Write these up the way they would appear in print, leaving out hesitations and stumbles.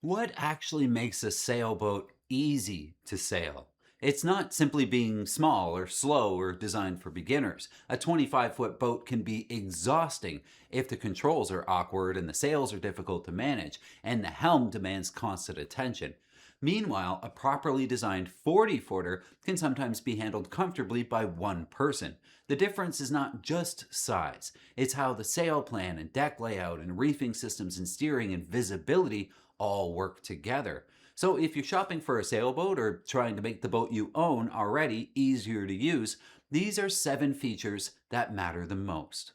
What actually makes a sailboat easy to sail? It's not simply being small or slow or designed for beginners. A 25-foot boat can be exhausting if the controls are awkward and the sails are difficult to manage and the helm demands constant attention. Meanwhile, a properly designed 40-footer can sometimes be handled comfortably by one person. The difference is not just size, it's how the sail plan and deck layout and reefing systems and steering and visibility all work together. So if you're shopping for a sailboat or trying to make the boat you own already easier to use, these are 7 features that matter the most.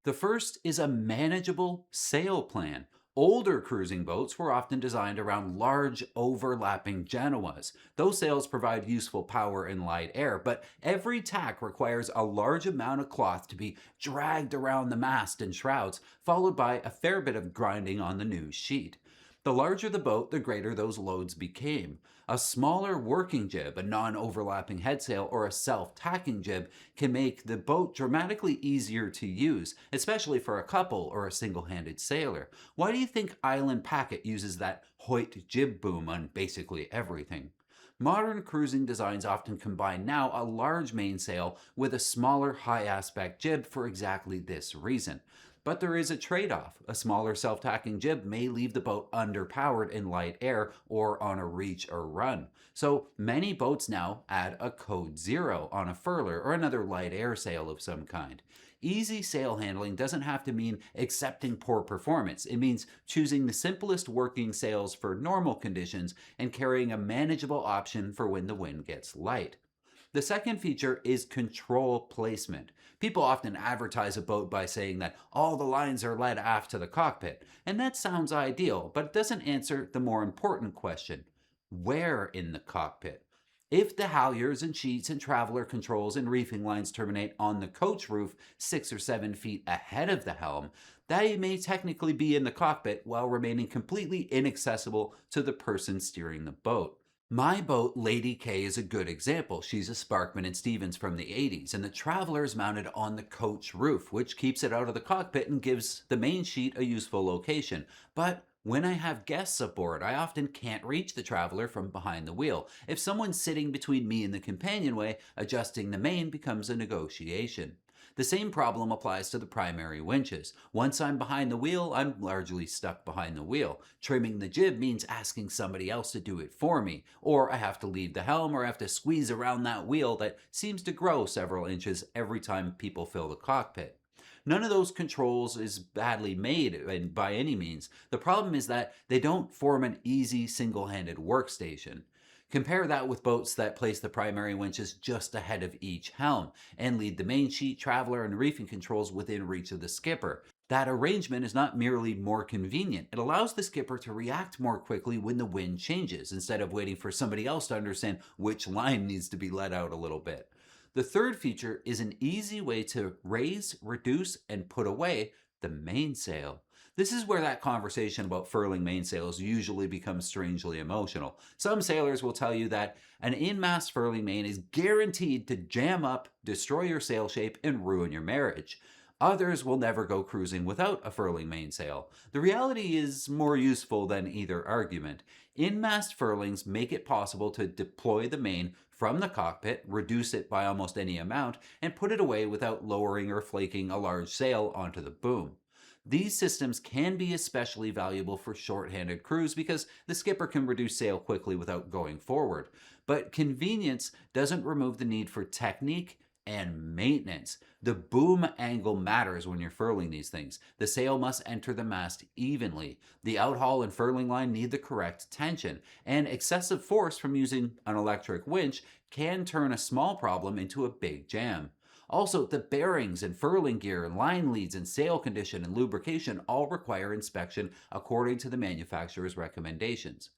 The first is a manageable sail plan. Older cruising boats were often designed around large overlapping genoas. Those sails provide useful power in light air, but every tack requires a large amount of cloth to be dragged around the mast and shrouds, followed by a fair bit of grinding on the new sheet. The larger the boat, the greater those loads became. A smaller working jib, a non overlapping headsail, or a self tacking jib can make the boat dramatically easier to use, especially for a couple or a single handed sailor. Why do you think Island Packet uses that Hoyt jib boom on basically everything? Modern cruising designs often combine now a large mainsail with a smaller high aspect jib for exactly this reason. But there is a trade off. A smaller self tacking jib may leave the boat underpowered in light air or on a reach or run. So many boats now add a code zero on a furler or another light air sail of some kind. Easy sail handling doesn't have to mean accepting poor performance. It means choosing the simplest working sails for normal conditions and carrying a manageable option for when the wind gets light. The second feature is control placement. People often advertise a boat by saying that all the lines are led aft to the cockpit, and that sounds ideal, but it doesn't answer the more important question: where in the cockpit? If the halyards and sheets and traveler controls and reefing lines terminate on the coach roof 6 or 7 feet ahead of the helm, they may technically be in the cockpit while remaining completely inaccessible to the person steering the boat. My boat, Lady K, is a good example. She's a Sparkman and Stevens from the 80s, and the Traveler is mounted on the coach roof, which keeps it out of the cockpit and gives the main sheet a useful location. But when I have guests aboard, I often can't reach the Traveler from behind the wheel. If someone's sitting between me and the companionway, adjusting the main becomes a negotiation. The same problem applies to the primary winches. Once I'm behind the wheel, I'm largely stuck behind the wheel. Trimming the jib means asking somebody else to do it for me, or I have to leave the helm or I have to squeeze around that wheel that seems to grow several inches every time people fill the cockpit. None of those controls is badly made by any means. The problem is that they don't form an easy single-handed workstation. Compare that with boats that place the primary winches just ahead of each helm and lead the main sheet, traveler, and reefing controls within reach of the skipper. That arrangement is not merely more convenient, it allows the skipper to react more quickly when the wind changes instead of waiting for somebody else to understand which line needs to be let out a little bit. The third feature is an easy way to raise, reduce, and put away the mainsail. This is where that conversation about furling mainsails usually becomes strangely emotional. Some sailors will tell you that an in-mast furling main is guaranteed to jam up, destroy your sail shape, and ruin your marriage. Others will never go cruising without a furling mainsail. The reality is more useful than either argument. In-mast furlings make it possible to deploy the main from the cockpit, reduce it by almost any amount, and put it away without lowering or flaking a large sail onto the boom. These systems can be especially valuable for short-handed crews because the skipper can reduce sail quickly without going forward. But convenience doesn't remove the need for technique and maintenance. The boom angle matters when you're furling these things. The sail must enter the mast evenly. The outhaul and furling line need the correct tension. And excessive force from using an electric winch can turn a small problem into a big jam. Also, the bearings and furling gear, line leads, and sail condition and lubrication all require inspection according to the manufacturer's recommendations.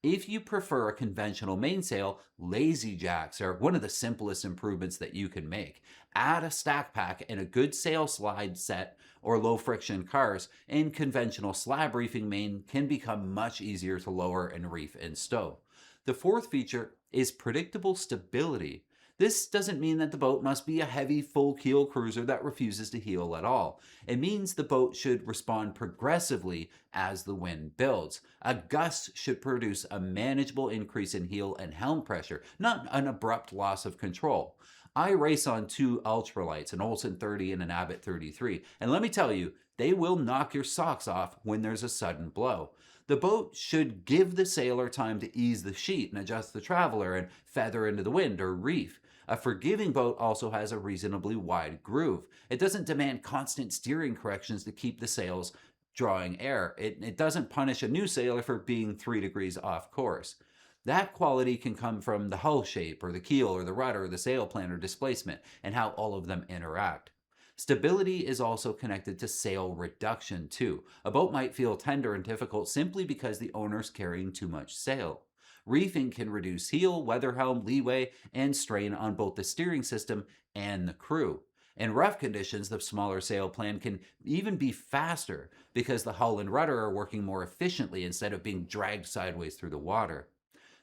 If you prefer a conventional mainsail, lazy jacks are one of the simplest improvements that you can make. Add a stack pack and a good sail slide set or low friction cars, and conventional slab reefing main can become much easier to lower and reef and stow. The fourth feature is predictable stability. This doesn't mean that the boat must be a heavy, full keel cruiser that refuses to heel at all. It means the boat should respond progressively as the wind builds. A gust should produce a manageable increase in heel and helm pressure, not an abrupt loss of control. I race on two ultralights, an Olsen 30 and an Abbott 33, and let me tell you, they will knock your socks off when there's a sudden blow. The boat should give the sailor time to ease the sheet and adjust the traveler and feather into the wind or reef. A forgiving boat also has a reasonably wide groove. It doesn't demand constant steering corrections to keep the sails drawing air. It doesn't punish a new sailor for being 3 degrees off course. That quality can come from the hull shape, or the keel, or the rudder, or the sail plan, or displacement, and how all of them interact. Stability is also connected to sail reduction, too. A boat might feel tender and difficult simply because the owner's carrying too much sail. Reefing can reduce heel, weather helm, leeway, and strain on both the steering system and the crew. In rough conditions, the smaller sail plan can even be faster because the hull and rudder are working more efficiently instead of being dragged sideways through the water.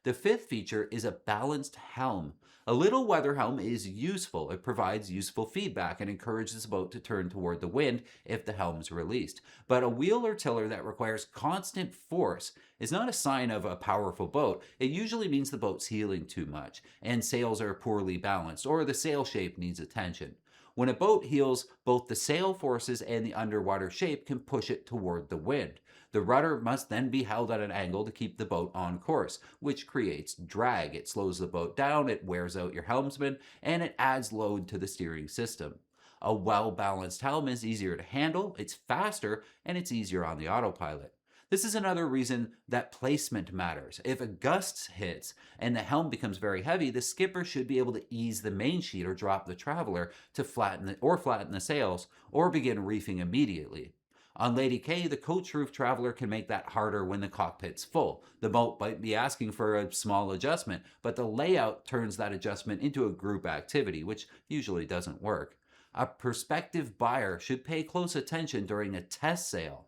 The fifth feature is a balanced helm. A little weather helm is useful. It provides useful feedback and encourages the boat to turn toward the wind if the helm is released. But a wheel or tiller that requires constant force is not a sign of a powerful boat. It usually means the boat's heeling too much, and sails are poorly balanced, or the sail shape needs attention. When a boat heels, both the sail forces and the underwater shape can push it toward the wind. The rudder must then be held at an angle to keep the boat on course, which creates drag. It slows the boat down, it wears out your helmsman, and it adds load to the steering system. A well-balanced helm is easier to handle, it's faster, and it's easier on the autopilot. This is another reason that placement matters. If a gust hits and the helm becomes very heavy, the skipper should be able to ease the main sheet or drop the traveler to flatten the sails, or begin reefing immediately. On Lady K, the coach roof traveler can make that harder when the cockpit's full. The boat might be asking for a small adjustment, but the layout turns that adjustment into a group activity, which usually doesn't work. A prospective buyer should pay close attention during a test sail.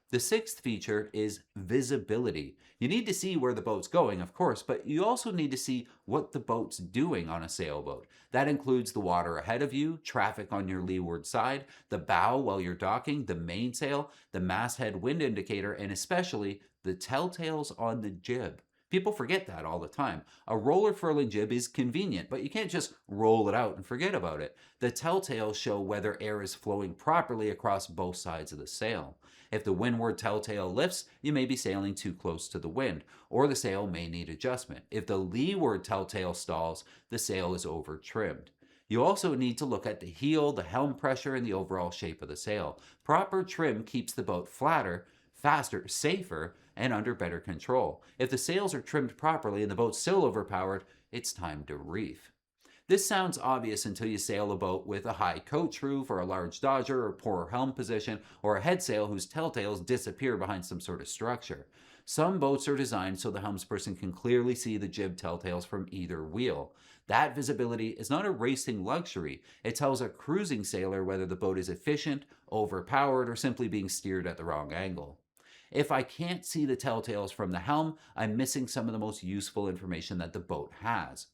The sixth feature is visibility. You need to see where the boat's going, of course, but you also need to see what the boat's doing on a sailboat. That includes the water ahead of you, traffic on your leeward side, the bow while you're docking, the mainsail, the masthead wind indicator, and especially the telltales on the jib. People forget that all the time. A roller furling jib is convenient, but you can't just roll it out and forget about it. The telltales show whether air is flowing properly across both sides of the sail. If the windward telltale lifts, you may be sailing too close to the wind, or the sail may need adjustment. If the leeward telltale stalls, the sail is over trimmed. You also need to look at the heel, the helm pressure, and the overall shape of the sail. Proper trim keeps the boat flatter, faster, safer, and under better control. If the sails are trimmed properly and the boat's still overpowered, it's time to reef. This sounds obvious until you sail a boat with a high coach roof, or a large dodger, or poor helm position, or a headsail whose telltales disappear behind some sort of structure. Some boats are designed so the helmsperson can clearly see the jib telltales from either wheel. That visibility is not a racing luxury. It tells a cruising sailor whether the boat is efficient, overpowered, or simply being steered at the wrong angle. If I can't see the telltales from the helm, I'm missing some of the most useful information that the boat has.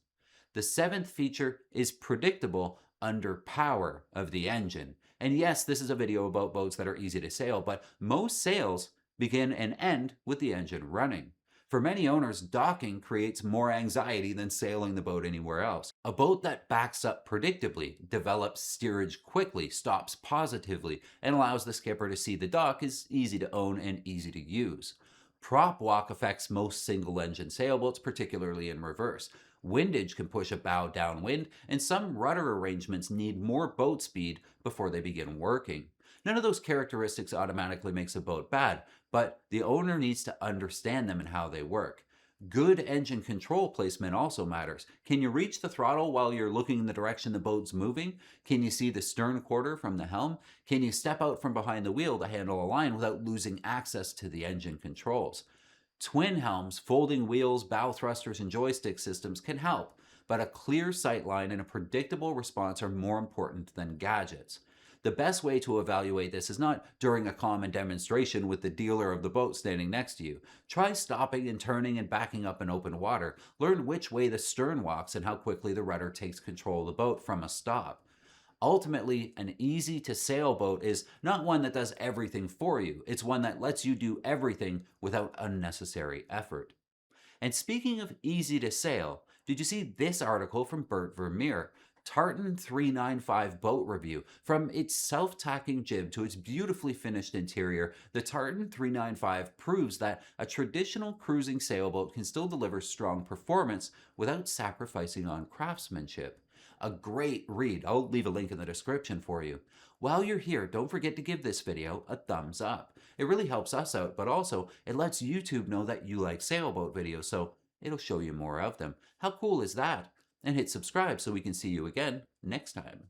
The seventh feature is predictable under power of the engine. And yes, this is a video about boats that are easy to sail, but most sails begin and end with the engine running. For many owners, docking creates more anxiety than sailing the boat anywhere else. A boat that backs up predictably, develops steerage quickly, stops positively, and allows the skipper to see the dock is easy to own and easy to use. Prop walk affects most single-engine sailboats, particularly in reverse. Windage can push a bow downwind, and some rudder arrangements need more boat speed before they begin working. None of those characteristics automatically makes a boat bad, but the owner needs to understand them and how they work. Good engine control placement also matters. Can you reach the throttle while you're looking in the direction the boat's moving? Can you see the stern quarter from the helm? Can you step out from behind the wheel to handle a line without losing access to the engine controls? Twin helms, folding wheels, bow thrusters, and joystick systems can help, but a clear sight line and a predictable response are more important than gadgets. The best way to evaluate this is not during a common demonstration with the dealer of the boat standing next to you. Try stopping and turning and backing up in open water. Learn which way the stern walks and how quickly the rudder takes control of the boat from a stop. Ultimately, an easy to sail boat is not one that does everything for you. It's one that lets you do everything without unnecessary effort. And speaking of easy to sail, did you see this article from Bert Vermeer? Tartan 395 boat review. From its self-tacking jib to its beautifully finished interior, the Tartan 395 proves that a traditional cruising sailboat can still deliver strong performance without sacrificing on craftsmanship. A great read. I'll leave a link in the description for you. While you're here, don't forget to give this video a thumbs up. It really helps us out, but also it lets YouTube know that you like sailboat videos, so it'll show you more of them. How cool is that? And hit subscribe so we can see you again next time.